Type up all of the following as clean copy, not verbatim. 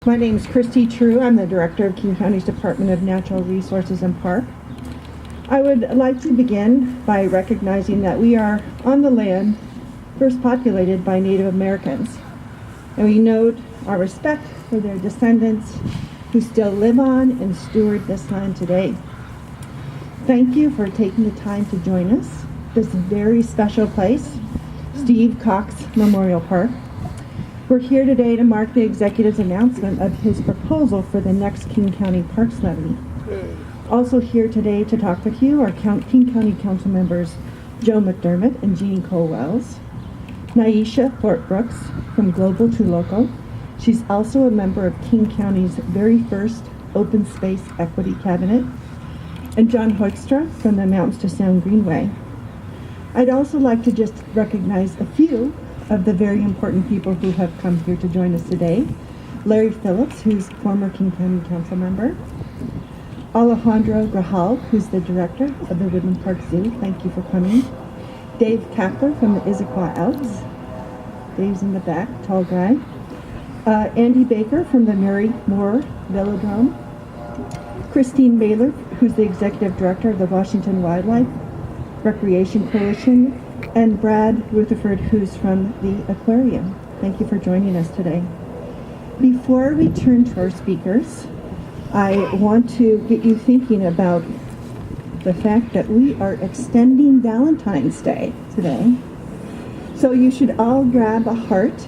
My name is Christy True. I'm the Director of King County's Department of Natural Resources and Park. I would like to begin by recognizing that we are on the land first populated by Native Americans, and we note our respect for their descendants who still live on and steward this land today. Thank you for taking the time to join us. This very special place, Steve Cox Memorial Park. We're here today to mark the executive's announcement of his proposal for the next King County Parks Levy. Also here today to talk with you are King County Council members Joe McDermott and Jean Cole-Wells, Naisha Fort Brooks from Global to Local. She's also a member of King County's very first Open Space Equity Cabinet, and John Hoekstra from the Mountains to Sound Greenway. I'd also like to just recognize a few of the very important people who have come here to join us today. Larry Phillips, who's former King County Council member. Alejandro Grajal, who's the director of the Woodland Park Zoo. Thank you for coming. Dave Kapler from the Issaquah Elks. Dave's in the back, tall guy. Andy Baker from the Mary Moore Velodrome. Christine Baylor, who's the executive director of the Washington Wildlife Recreation Coalition, and Brad Rutherford, who's from the aquarium. Thank you for joining us today. Before we turn to our speakers, I want to get you thinking about the fact that we are extending Valentine's Day today. So you should all grab a heart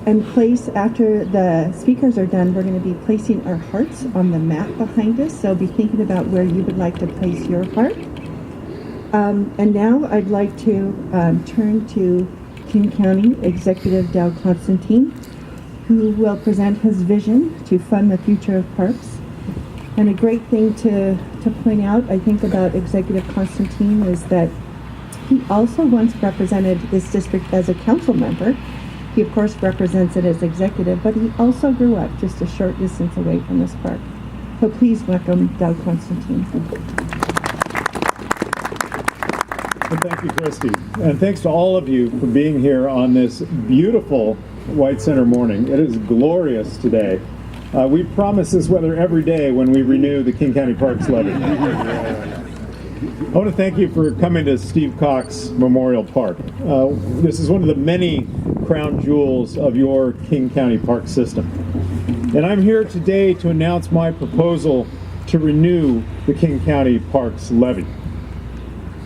and place, after the speakers are done, we're going to be placing our hearts on the map behind us. So be thinking about where you would like to place your heart. And now I'd like to turn to King County Executive Dow Constantine, who will present his vision to fund the future of parks. And a great thing to point out, I think, about Executive Constantine is that he also once represented this district as a council member. He, of course, represents it as executive, but he also grew up just a short distance away from this park. So please welcome Dow Constantine. Well, thank you, Christy. And thanks to all of you for being here on this beautiful White Center morning. It is glorious today. We promise this weather every day when we renew the King County Parks Levy. I want to thank you for coming to Steve Cox Memorial Park. This is one of the many crown jewels of your King County Park system. And I'm here today to announce my proposal to renew the King County Parks Levy.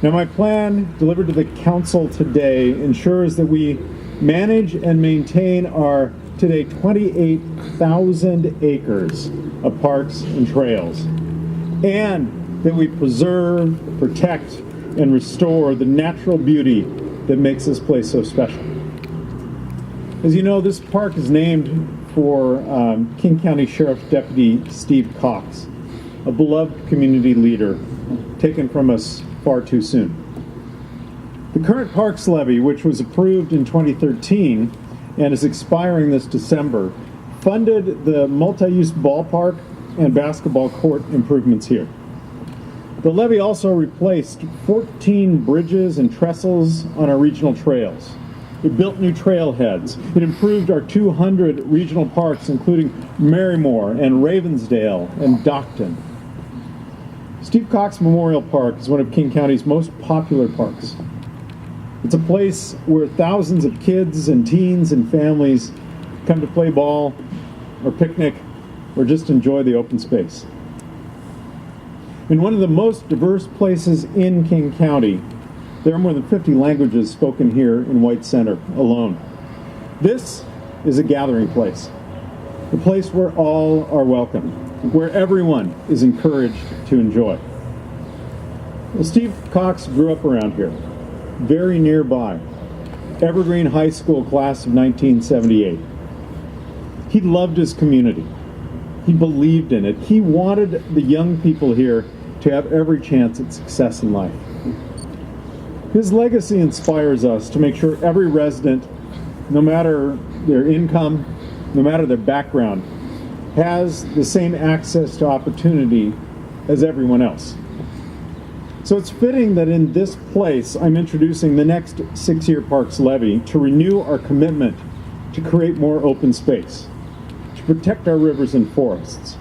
Now, my plan delivered to the council today ensures that we manage and maintain our today 28,000 acres of parks and trails, and that we preserve, protect, and restore the natural beauty that makes this place so special. As you know, this park is named for King County Sheriff Deputy Steve Cox, a beloved community leader taken from us far too soon. The current Parks Levy, which was approved in 2013 and is expiring this December, funded the multi-use ballpark and basketball court improvements here. The levy also replaced 14 bridges and trestles on our regional trails. It built new trailheads. It improved our 200 regional parks, including Marymore and Ravensdale and Dockton. Steve Cox Memorial Park is one of King County's most popular parks. It's a place where thousands of kids and teens and families come to play ball or picnic or just enjoy the open space. In one of the most diverse places in King County, there are more than 50 languages spoken here in White Center alone. This is a gathering place, a place where all are welcome, where everyone is encouraged to enjoy. Well, Steve Cox grew up around here, very nearby, Evergreen High School class of 1978. He loved his community. He believed in it. He wanted the young people here to have every chance at success in life. His legacy inspires us to make sure every resident, no matter their income, no matter their background, has the same access to opportunity as everyone else. So it's fitting that in this place I'm introducing the next 6-year Parks Levy to renew our commitment to create more open space, to protect our rivers and forests,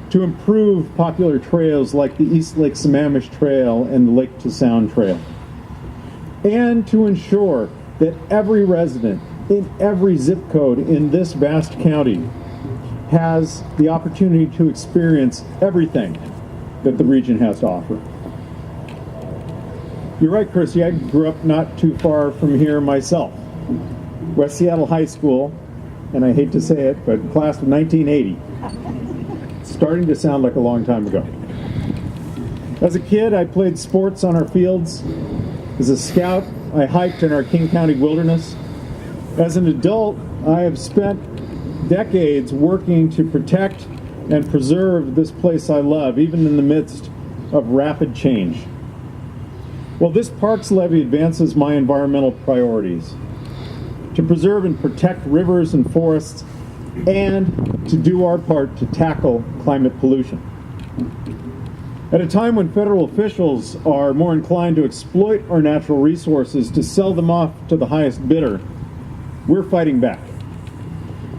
to improve popular trails like the East Lake Sammamish Trail and the Lake to Sound Trail, and to ensure that every resident in every zip code in this vast county has the opportunity to experience everything that the region has to offer. You're right, Chrissy, I grew up not too far from here myself. West Seattle High School, and I hate to say it, but class of 1980. It's starting to sound like a long time ago. As a kid, I played sports on our fields. As a scout, I hiked in our King County wilderness. As an adult, I have spent decades working to protect and preserve this place I love, even in the midst of rapid change. Well, this Parks Levy advances my environmental priorities: to preserve and protect rivers and forests, and to do our part to tackle climate pollution. At a time when federal officials are more inclined to exploit our natural resources to sell them off to the highest bidder, we're fighting back.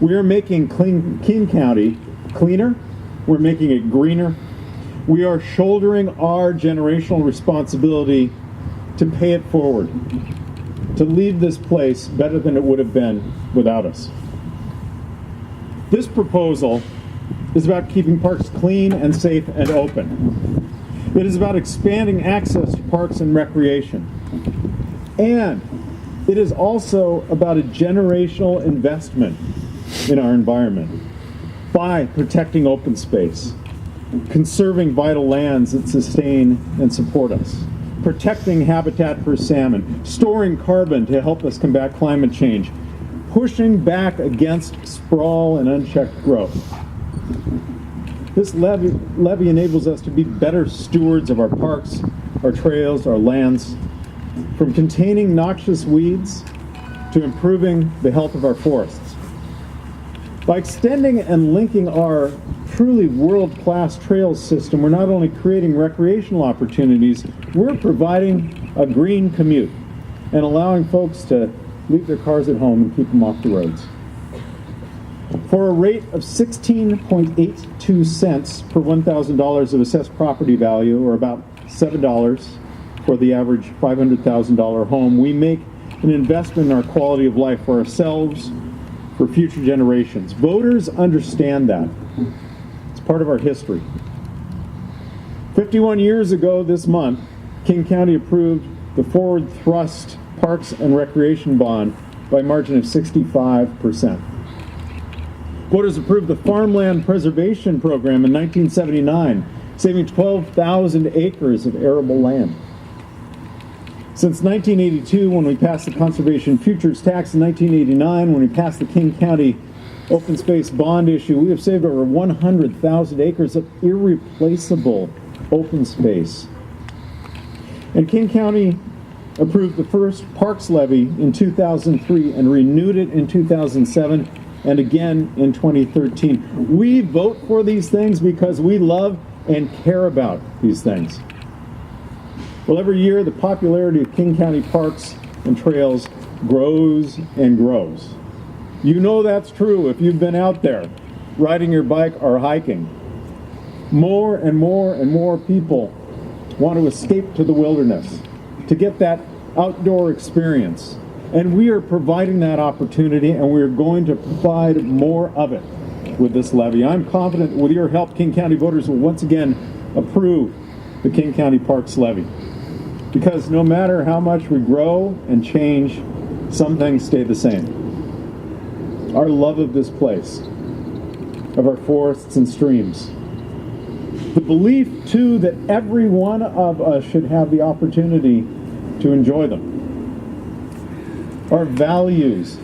We are making King County cleaner. We're making it greener. We are shouldering our generational responsibility to pay it forward, to leave this place better than it would have been without us. This proposal is about keeping parks clean and safe and open. It is about expanding access to parks and recreation. And it is also about a generational investment in our environment by protecting open space, conserving vital lands that sustain and support us, protecting habitat for salmon, storing carbon to help us combat climate change, pushing back against sprawl and unchecked growth. This levy enables us to be better stewards of our parks, our trails, our lands, from containing noxious weeds to improving the health of our forests. By extending and linking our truly world-class trails system, we're not only creating recreational opportunities, we're providing a green commute and allowing folks to leave their cars at home and keep them off the roads. For a rate of 16.82 cents per $1,000 of assessed property value, or about $7 for the average $500,000 home, we make an investment in our quality of life for ourselves, for future generations. Voters understand that. It's part of our history. 51 years ago this month, King County approved the Forward Thrust Parks and Recreation Bond by a margin of 65%. Voters approved the Farmland Preservation Program in 1979, saving 12,000 acres of arable land. Since 1982, when we passed the Conservation Futures Tax, in 1989, when we passed the King County Open Space Bond issue, we have saved over 100,000 acres of irreplaceable open space. And King County approved the first Parks Levy in 2003 and renewed it in 2007 and again in 2013. We vote for these things because we love and care about these things. Well, every year the popularity of King County parks and trails grows and grows. You know that's true if you've been out there riding your bike or hiking. More and more and more people want to escape to the wilderness, to get that outdoor experience. And we are providing that opportunity, and we're going to provide more of it with this levy. I'm confident with your help, King County voters will once again approve the King County Parks Levy. Because no matter how much we grow and change, some things stay the same. Our love of this place, of our forests and streams. The belief, too, that every one of us should have the opportunity to enjoy them. Our values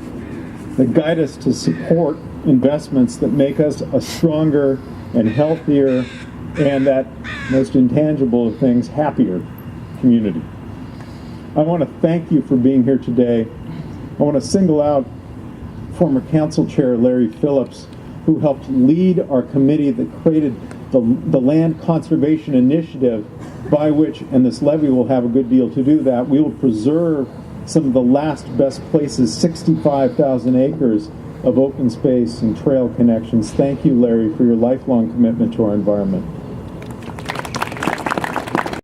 that guide us to support investments that make us a stronger and healthier and, that most intangible of things, happier community. I want to thank you for being here today. I want to single out former council chair Larry Phillips, who helped lead our committee that created the Land Conservation Initiative, by which, and this levy will have a good deal to do that, we will preserve some of the last best places, 65,000 acres of open space and trail connections. Thank you, Larry, for your lifelong commitment to our environment.